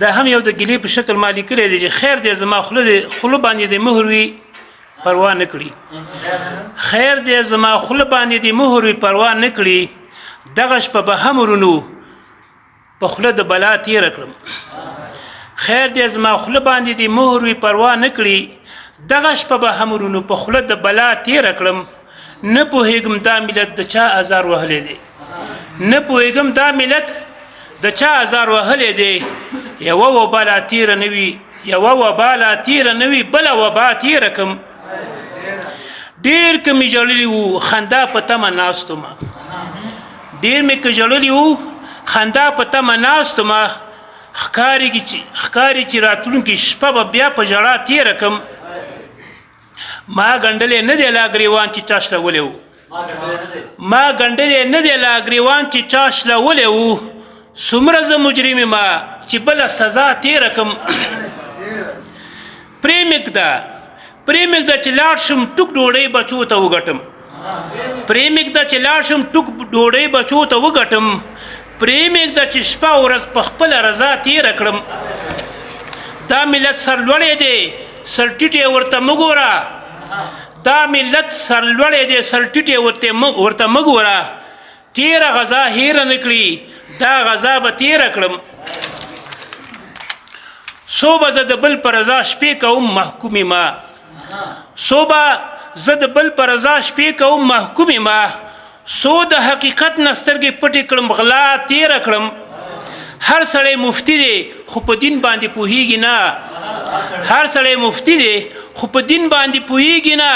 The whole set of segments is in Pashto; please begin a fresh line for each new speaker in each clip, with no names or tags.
دا هم یو د ګیلې په شکل ما لیکلی دی چې خیر دی زما خوله باندې د مهر وي پروا نه کړي خیر دی زما خوله باندې د مهر وي پروا نه کړي دغه شپه به هم ورونو په خوله د بلا تېره کړم خیر دی زما خوله باندې د مهر وي پروا نه کړي دغه شپه به هم ورونو په خوله د بلا تېره کړم نه پوهېږم دا ملت د چا ازار وهلی دی نه پوهېږم دا ملت د چا ازار وهلی دی یوه وبا لا تېره نه وي یوه وبا لا تېره نه وي بله وبا تېره کړم ډېر که مې ژړلي وو خندا په تمه ناست ومه ډېر مې که ژړلي وو خندا په تمه ناست ومه ښکاري چې راتلونکې شپه به بیا په ژړا تېره کړم ما ګنډلی نه دی لا ګریوان چې چا شلولی و ما ږنډلی نه دی لا ګریوان چې چا شلولی و څومره زه مجرم یم چې بله سزا تېره کړم پرېمږده چې لاړ شم ټوک ډوډۍ بچو ته وګټم پرېمږده چې لاړ شم ټوک ډوډۍ بچو ته وګټم پرېمږده چې شپه ورځ په خپله رضا تېره کړم دا ملت سرلوړی دی سرټیټ یې ورته مه ګوره دا ملت سرلوړی دی سرټیټ یې ورته مه ګوره تېره غذا هېره نه کړي دا غذا به تېره کړم څو به زه د بل په رضا شپې کوم محکوم ما څو به زه د بل په رضا شپې کوم محکوم ما څو د حقیقت نه سترګې پټې کړم غلا تېره کړم هر سړی مفتی دی خو په دین باندې پوهیږي نه هر سړی مفتی دی خو په دین باندې پوهیږي نه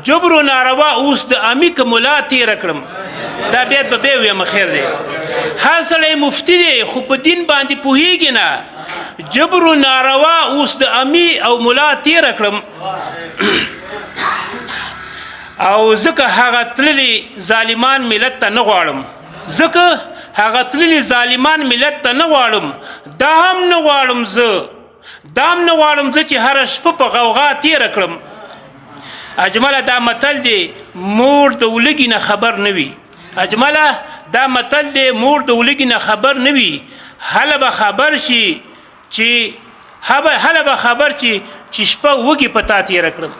جبر و ناروا اوس د امی که ملا تېره کړم دا بیت به بیا ویم خیر دی هر سړی مفتی دی خو په دین باندې پوهیږي نه جبر و ناروا اوس د امی او ملا تېره کړم او ځکه هغه تللي ظالمان ملت ته نه غواړم ځکه هغه تللي ظالمان ملت ته نه غواړم دا هم نه غواړم زه چې هره شپه په غوغا تېره کړم اجمله دا متل دی مور د ولږي نه خبر نه وي اجمله دا متل دی مور د ولږي نه خبر نه وي هله به خبر شي چې شپه وږي په تا تېره کړم